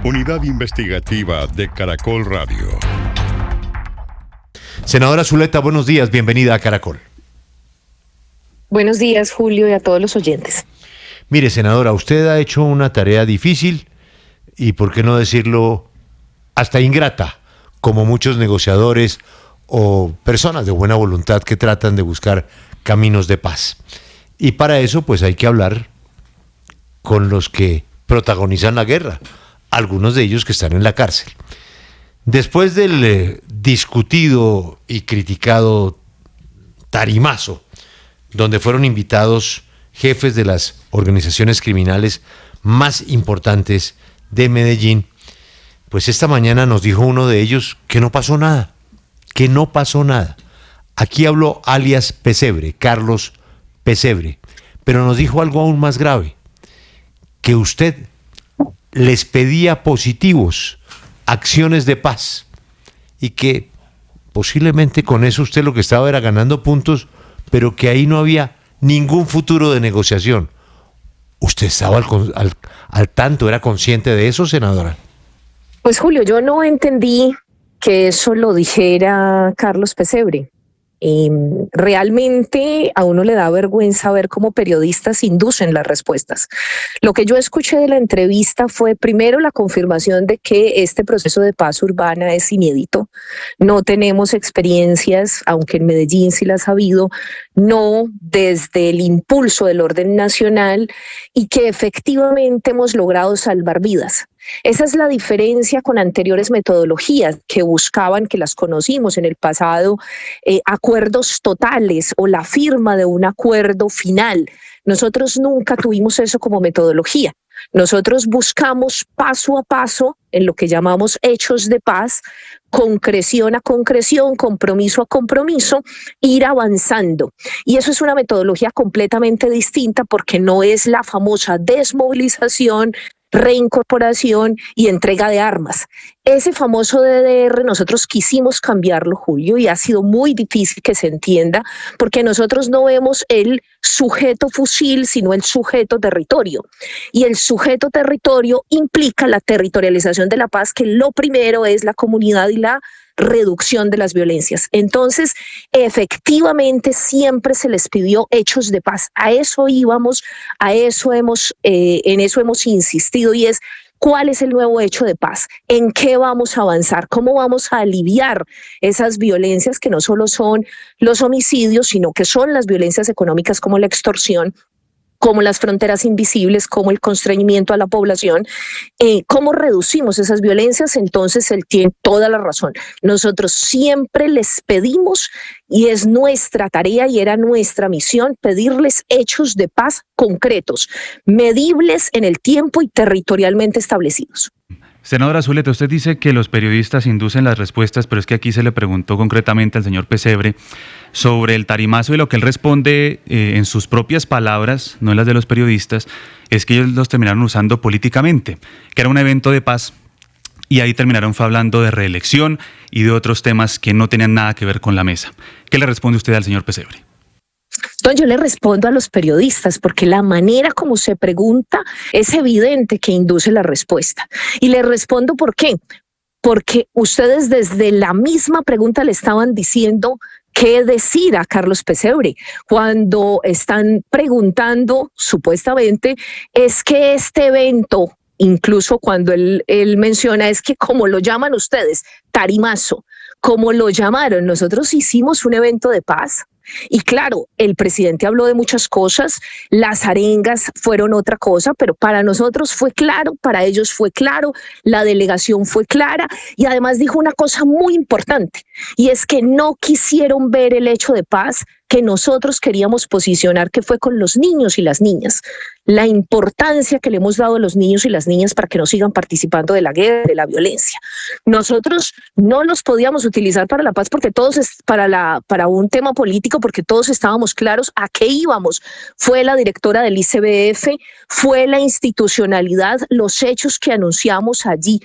Unidad Investigativa de Caracol Radio. Senadora Zuleta, buenos días, bienvenida a Caracol. Buenos días, Julio, y a todos los oyentes. Mire, senadora, usted ha hecho una tarea difícil y, por qué no decirlo, hasta ingrata, como muchos negociadores o personas de buena voluntad que tratan de buscar caminos de paz. Y para eso, pues hay que hablar con los que protagonizan la guerra, algunos de ellos que están en la cárcel. Después del discutido y criticado tarimazo, donde fueron invitados jefes de las organizaciones criminales más importantes de Medellín, pues esta mañana nos dijo uno de ellos que no pasó nada, que no pasó nada. Aquí habló alias Pesebre, Carlos Pesebre, pero nos dijo algo aún más grave, que usted les pedía positivos, acciones de paz, y que posiblemente con eso usted lo que estaba era ganando puntos, pero que ahí no había ningún futuro de negociación. ¿Usted estaba al tanto, era consciente de eso, senadora? Pues Julio, yo no entendí que eso lo dijera Carlos Pesebre. Realmente a uno le da vergüenza ver cómo periodistas inducen las respuestas. Lo que yo escuché de la entrevista fue primero la confirmación de que este proceso de paz urbana es inédito. No tenemos experiencias, aunque en Medellín sí las ha habido, no desde el impulso del orden nacional, y que efectivamente hemos logrado salvar vidas. Esa es la diferencia con anteriores metodologías que buscaban, que las conocimos en el pasado, acuerdos totales o la firma de un acuerdo final. Nosotros nunca tuvimos eso como metodología. Nosotros buscamos paso a paso, en lo que llamamos hechos de paz, concreción a concreción, compromiso a compromiso, ir avanzando. Y eso es una metodología completamente distinta, porque no es la famosa desmovilización, reincorporación y entrega de armas. Ese famoso DDR nosotros quisimos cambiarlo, Julio, y ha sido muy difícil que se entienda, porque nosotros no vemos el sujeto fusil, sino el sujeto territorio. Y el sujeto territorio implica la territorialización de la paz, que lo primero es la comunidad y la reducción de las violencias. Entonces, efectivamente, siempre se les pidió hechos de paz. A eso íbamos, en eso hemos insistido, y es: ¿cuál es el nuevo hecho de paz? ¿En qué vamos a avanzar? ¿Cómo vamos a aliviar esas violencias que no solo son los homicidios, sino que son las violencias económicas como la extorsión, como las fronteras invisibles, como el constreñimiento a la población? ¿Cómo reducimos esas violencias? Entonces él tiene toda la razón. Nosotros siempre les pedimos, y es nuestra tarea y era nuestra misión, pedirles hechos de paz concretos, medibles en el tiempo y territorialmente establecidos. Senadora Zuleta, usted dice que los periodistas inducen las respuestas, pero es que aquí se le preguntó concretamente al señor Pesebre sobre el tarimazo, y lo que él responde en sus propias palabras, no en las de los periodistas, es que ellos los terminaron usando políticamente, que era un evento de paz, y ahí terminaron hablando de reelección y de otros temas que no tenían nada que ver con la mesa. ¿Qué le responde usted al señor Pesebre? Entonces yo le respondo a los periodistas, porque la manera como se pregunta es evidente que induce la respuesta. Y le respondo ¿por qué? Porque ustedes desde la misma pregunta le estaban diciendo qué decir a Carlos Pesebre. Cuando están preguntando, supuestamente, es que este evento, incluso cuando él menciona, es que como lo llaman ustedes, tarimazo, como lo llamaron, nosotros hicimos un evento de paz. Y claro, el presidente habló de muchas cosas, las arengas fueron otra cosa, pero para nosotros fue claro, para ellos fue claro, la delegación fue clara, y además dijo una cosa muy importante, y es que no quisieron ver el hecho de paz que nosotros queríamos posicionar, que fue con los niños y las niñas, la importancia que le hemos dado a los niños y las niñas para que no sigan participando de la guerra, de la violencia. Nosotros no los podíamos utilizar para la paz, porque todos para un tema político, porque todos estábamos claros a qué íbamos. Fue la directora del ICBF, fue la institucionalidad, los hechos que anunciamos allí.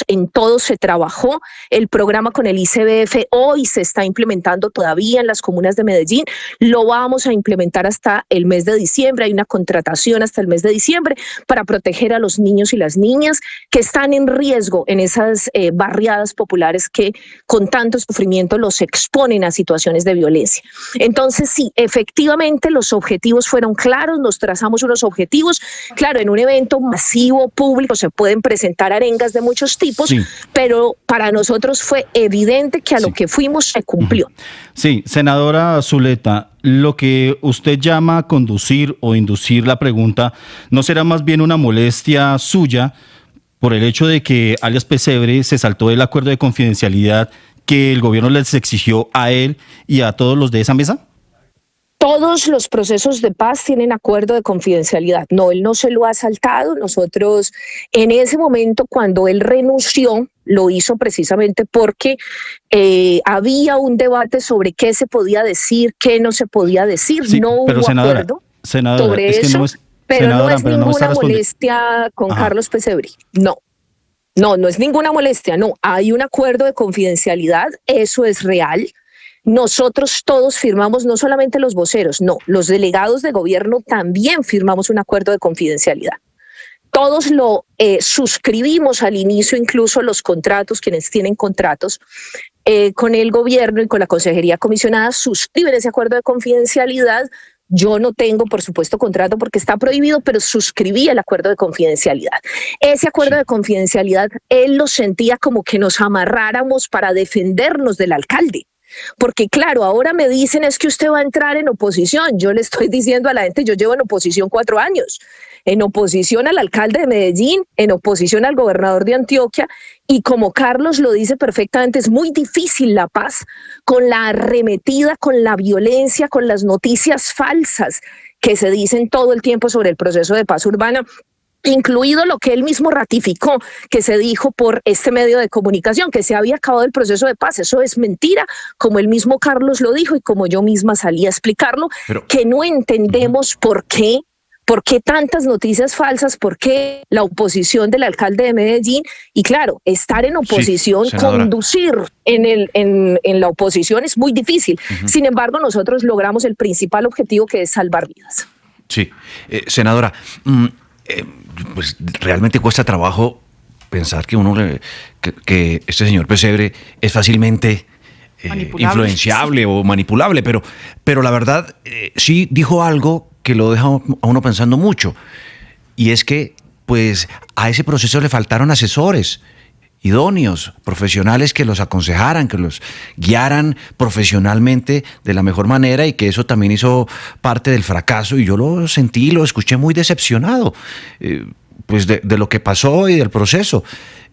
en todos se trabajó. El programa con el ICBF hoy se está implementando todavía en las comunas de Medellín. Lo vamos a implementar hasta el mes de diciembre. Hay una contratación hasta el mes de diciembre para proteger a los niños y las niñas que están en riesgo en esas barriadas populares que con tanto sufrimiento los exponen a situaciones de violencia. Entonces, sí, efectivamente los objetivos fueron claros, nos trazamos unos objetivos. Claro, en un evento masivo, público, se pueden presentar arengas de muchos tipos, sí, pero para nosotros fue evidente que a lo que fuimos se cumplió. Sí, senadora Zuleta, lo que usted llama conducir o inducir la pregunta, ¿no será más bien una molestia suya por el hecho de que alias Pesebre se saltó del acuerdo de confidencialidad que el gobierno les exigió a él y a todos los de esa mesa? Todos los procesos de paz tienen acuerdo de confidencialidad. No, él no se lo ha saltado. Nosotros, en ese momento, cuando él renunció, lo hizo precisamente porque había un debate sobre qué se podía decir, qué no se podía decir. Sí, no hubo acuerdo sobre eso, pero no es ninguna molestia con Carlos Pesebre. No, no es ninguna molestia. No, hay un acuerdo de confidencialidad, eso es real. Nosotros todos firmamos, no solamente los voceros, no, los delegados de gobierno también firmamos un acuerdo de confidencialidad. Todos lo suscribimos al inicio, incluso los contratos, quienes tienen contratos con el gobierno y con la consejería comisionada suscriben ese acuerdo de confidencialidad. Yo no tengo, por supuesto, contrato porque está prohibido, pero suscribí el acuerdo de confidencialidad. Ese acuerdo de confidencialidad, él lo sentía como que nos amarráramos para defendernos del alcalde. Porque claro, ahora me dicen es que usted va a entrar en oposición. Yo le estoy diciendo a la gente, yo llevo en oposición 4 años, en oposición al alcalde de Medellín, en oposición al gobernador de Antioquia, y como Carlos lo dice perfectamente, es muy difícil la paz con la arremetida, con la violencia, con las noticias falsas que se dicen todo el tiempo sobre el proceso de paz urbana, incluido lo que él mismo ratificó, que se dijo por este medio de comunicación, que se había acabado el proceso de paz. Eso es mentira, como el mismo Carlos lo dijo y como yo misma salí a explicarlo, que no entendemos por qué tantas noticias falsas, por qué la oposición del alcalde de Medellín, y claro, estar en oposición, sí, conducir en la oposición es muy difícil. Sin embargo, nosotros logramos el principal objetivo, que es salvar vidas. Sí, senadora, pues realmente cuesta trabajo pensar que este señor Pesebre es fácilmente influenciable o manipulable, pero la verdad sí dijo algo que lo deja a uno pensando mucho, y es que pues a ese proceso le faltaron asesores idóneos, profesionales que los aconsejaran, que los guiaran profesionalmente de la mejor manera, y que eso también hizo parte del fracaso, y yo lo sentí, lo escuché muy decepcionado pues de lo que pasó y del proceso,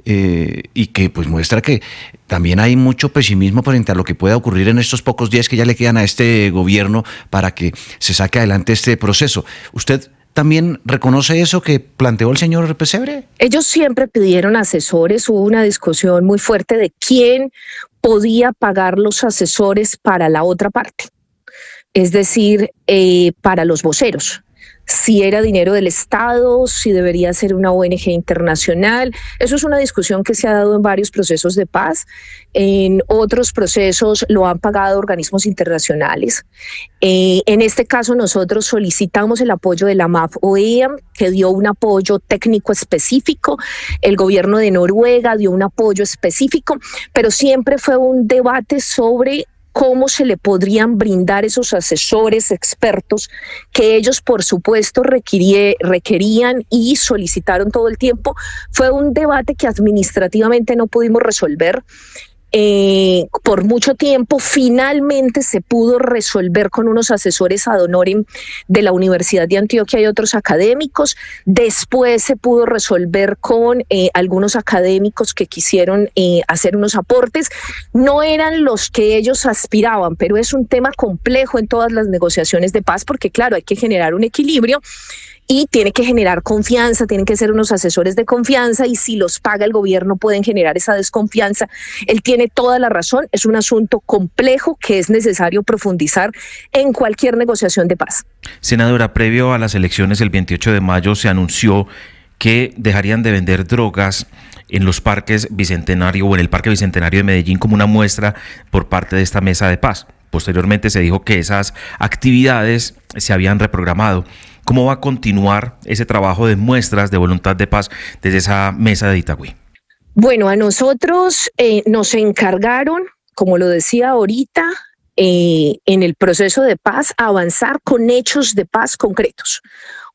y que pues muestra que también hay mucho pesimismo frente a lo que pueda ocurrir en estos pocos días que ya le quedan a este gobierno para que se saque adelante este proceso. ¿Usted también reconoce eso que planteó el señor Pesebre? Ellos siempre pidieron asesores. Hubo una discusión muy fuerte de quién podía pagar los asesores para la otra parte, es decir, para los voceros. Si era dinero del Estado, si debería ser una ONG internacional. Eso es una discusión que se ha dado en varios procesos de paz. En otros procesos lo han pagado organismos internacionales. En este caso nosotros solicitamos el apoyo de la MAF-OEAM, que dio un apoyo técnico específico. El gobierno de Noruega dio un apoyo específico, pero siempre fue un debate sobre cómo se le podrían brindar esos asesores expertos que ellos, por supuesto, requerían y solicitaron todo el tiempo. Fue un debate que administrativamente no pudimos resolver. Por mucho tiempo finalmente se pudo resolver con unos asesores ad honorem de la Universidad de Antioquia y otros académicos. Después se pudo resolver con algunos académicos que quisieron hacer unos aportes. No eran los que ellos aspiraban, pero es un tema complejo en todas las negociaciones de paz, porque claro, hay que generar un equilibrio y tiene que generar confianza, tienen que ser unos asesores de confianza, y si los paga el gobierno pueden generar esa desconfianza. Él tiene toda la razón, es un asunto complejo que es necesario profundizar en cualquier negociación de paz. Senadora, previo a las elecciones del 28 de mayo se anunció que dejarían de vender drogas en los parques Bicentenario o en el Parque Bicentenario de Medellín como una muestra por parte de esta mesa de paz. Posteriormente se dijo que esas actividades se habían reprogramado. ¿Cómo va a continuar ese trabajo de muestras de voluntad de paz desde esa mesa de Itagüí? Bueno, a nosotros nos encargaron, como lo decía ahorita, en el proceso de paz, a avanzar con hechos de paz concretos.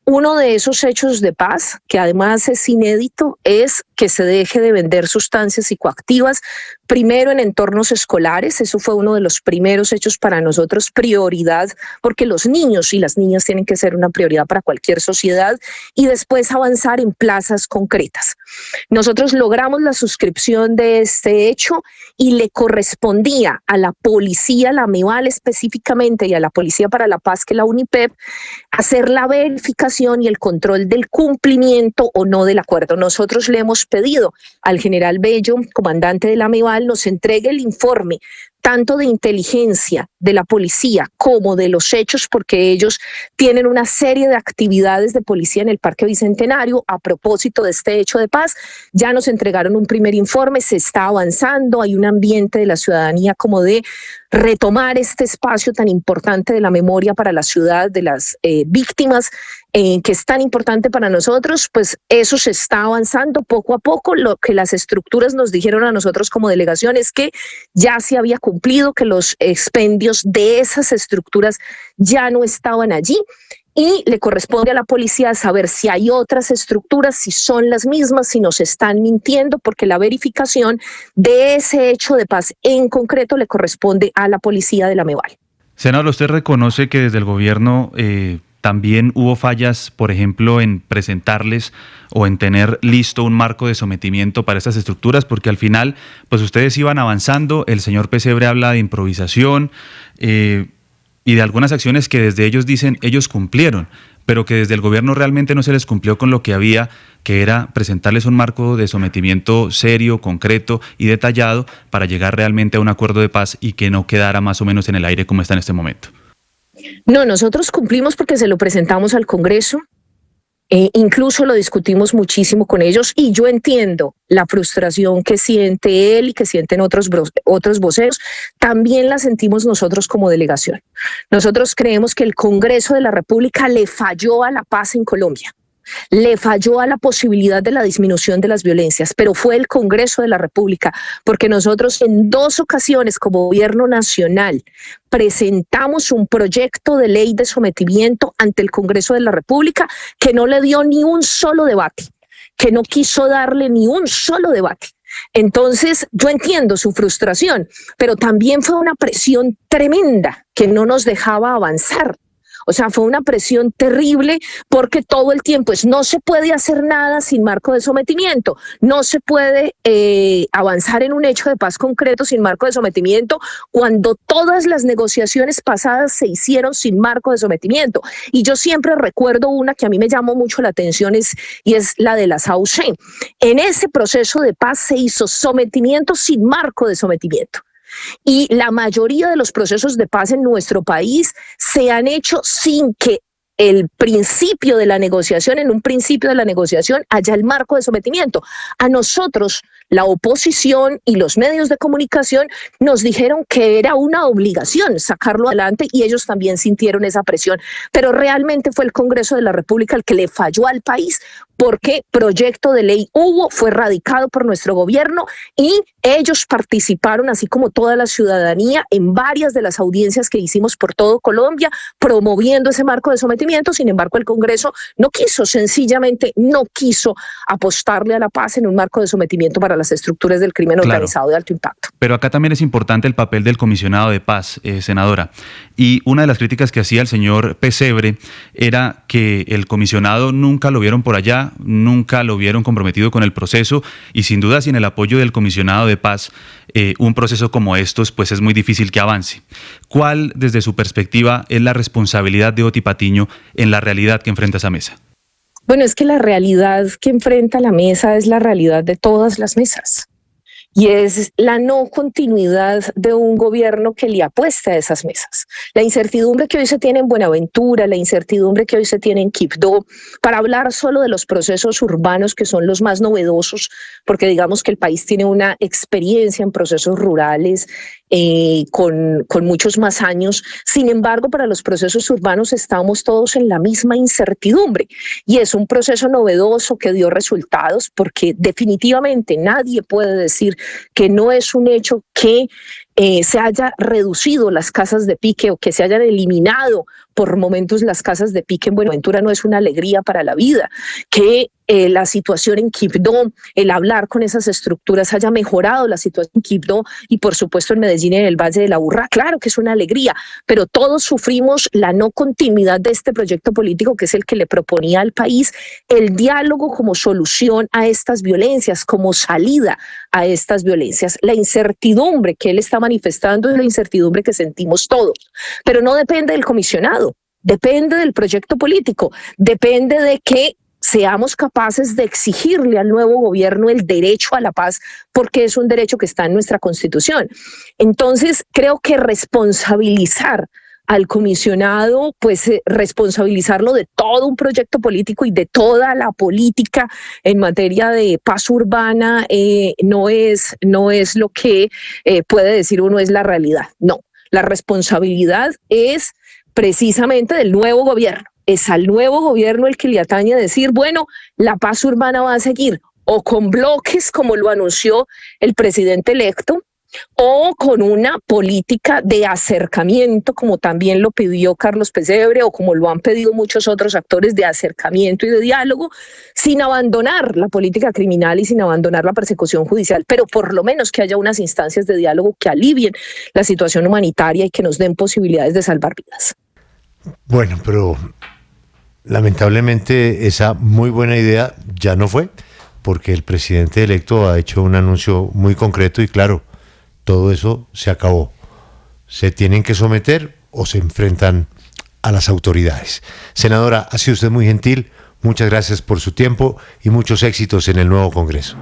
Uno de esos hechos de paz, que además es inédito, es que se deje de vender sustancias psicoactivas, primero en entornos escolares. Eso fue uno de los primeros hechos para nosotros, prioridad, porque los niños y las niñas tienen que ser una prioridad para cualquier sociedad, y después avanzar en plazas concretas. Nosotros logramos la suscripción de este hecho y le correspondía a la policía, la MEVAL específicamente, y a la Policía para la Paz, que es la UNIPEP, hacer la verificación y el control del cumplimiento o no del acuerdo. Nosotros le hemos pedido al general Bello, comandante de la MEVAL, nos entregue el informe tanto de inteligencia de la policía como de los hechos, porque ellos tienen una serie de actividades de policía en el Parque Bicentenario a propósito de este hecho de paz. Ya nos entregaron un primer informe, se está avanzando, hay un ambiente de la ciudadanía como de retomar este espacio tan importante de la memoria para la ciudad, de las víctimas, que es tan importante para nosotros. Pues eso se está avanzando poco a poco. Lo que las estructuras nos dijeron a nosotros como delegación es que ya se había cumplido, que los expendios de esas estructuras ya no estaban allí, y le corresponde a la policía saber si hay otras estructuras, si son las mismas, si nos están mintiendo, porque la verificación de ese hecho de paz en concreto le corresponde a la policía de la MEVAL. Senador, ¿usted reconoce que desde el gobierno también hubo fallas, por ejemplo, en presentarles o en tener listo un marco de sometimiento para estas estructuras? Porque al final, pues ustedes iban avanzando, el señor Pesebre habla de improvisación y de algunas acciones que desde ellos dicen ellos cumplieron, pero que desde el gobierno realmente no se les cumplió con lo que había, que era presentarles un marco de sometimiento serio, concreto y detallado para llegar realmente a un acuerdo de paz y que no quedara más o menos en el aire como está en este momento. No, nosotros cumplimos porque se lo presentamos al Congreso, incluso lo discutimos muchísimo con ellos, y yo entiendo la frustración que siente él y que sienten otros voceros. También la sentimos nosotros como delegación. Nosotros creemos que el Congreso de la República le falló a la paz en Colombia. Le falló a la posibilidad de la disminución de las violencias, pero fue el Congreso de la República, porque nosotros en 2 ocasiones como gobierno nacional presentamos un proyecto de ley de sometimiento ante el Congreso de la República que no le dio ni un solo debate, que no quiso darle ni un solo debate. Entonces, yo entiendo su frustración, pero también fue una presión tremenda que no nos dejaba avanzar. O sea, fue una presión terrible, porque todo el tiempo no se puede hacer nada sin marco de sometimiento, no se puede avanzar en un hecho de paz concreto sin marco de sometimiento, cuando todas las negociaciones pasadas se hicieron sin marco de sometimiento. Y yo siempre recuerdo una que a mí me llamó mucho la atención, y es la de la SAUCE. En ese proceso de paz se hizo sometimiento sin marco de sometimiento. Y la mayoría de los procesos de paz en nuestro país se han hecho sin que el principio de la negociación, en un principio de la negociación, haya el marco de sometimiento. A nosotros, la oposición y los medios de comunicación nos dijeron que era una obligación sacarlo adelante, y ellos también sintieron esa presión. Pero realmente fue el Congreso de la República el que le falló al país, porque proyecto de ley fue radicado por nuestro gobierno, y ellos participaron, así como toda la ciudadanía, en varias de las audiencias que hicimos por todo Colombia, promoviendo ese marco de sometimiento. Sin embargo, el Congreso no quiso, sencillamente no quiso apostarle a la paz en un marco de sometimiento para las estructuras del crimen organizado de alto impacto. Pero acá también es importante el papel del comisionado de paz, senadora. Y una de las críticas que hacía el señor Pesebre era que el comisionado nunca lo vieron por allá, nunca lo vieron comprometido con el proceso, y sin duda sin el apoyo del comisionado de paz, un proceso como estos pues es muy difícil que avance. ¿Cuál, desde su perspectiva, es la responsabilidad de Oti Patiño en la realidad que enfrenta esa mesa? Bueno, es que la realidad que enfrenta la mesa es la realidad de todas las mesas. y es la no continuidad de un gobierno que le apuesta a esas mesas. La incertidumbre que hoy se tiene en Buenaventura, la incertidumbre que hoy se tiene en Quibdó, para hablar solo de los procesos urbanos que son los más novedosos, porque digamos que el país tiene una experiencia en procesos rurales con muchos más años. Sin embargo, para los procesos urbanos estamos todos en la misma incertidumbre y es un proceso novedoso que dio resultados, porque definitivamente nadie puede decir que no es un hecho que se haya reducido las casas de pique o que se hayan eliminado por momentos las casas de pique en Buenaventura. No es una alegría para la vida que la situación en Quibdó, el hablar con esas estructuras haya mejorado la situación en Quibdó y por supuesto en Medellín y en el Valle de la Aburrá. Claro que es una alegría, pero todos sufrimos la no continuidad de este proyecto político, que es el que le proponía al país el diálogo como solución a estas violencias, como salida a estas violencias. La incertidumbre que él está manifestando es la incertidumbre que sentimos todos, pero no depende del comisionado, depende del proyecto político, depende de que seamos capaces de exigirle al nuevo gobierno el derecho a la paz, porque es un derecho que está en nuestra Constitución. Entonces, creo que responsabilizar al comisionado, pues responsabilizarlo de todo un proyecto político y de toda la política en materia de paz urbana no es lo que puede decir uno es la realidad. No, la responsabilidad es precisamente del nuevo gobierno. Es al nuevo gobierno el que le atañe decir, bueno, la paz urbana va a seguir o con bloques como lo anunció el presidente electo, o con una política de acercamiento, como también lo pidió Carlos Pesebre, o como lo han pedido muchos otros actores, de acercamiento y de diálogo, sin abandonar la política criminal y sin abandonar la persecución judicial, pero por lo menos que haya unas instancias de diálogo que alivien la situación humanitaria y que nos den posibilidades de salvar vidas. Bueno, pero lamentablemente esa muy buena idea ya no fue, porque el presidente electo ha hecho un anuncio muy concreto y claro, todo eso se acabó. Se tienen que someter o se enfrentan a las autoridades. Senadora, ha sido usted muy gentil. Muchas gracias por su tiempo y muchos éxitos en el nuevo Congreso.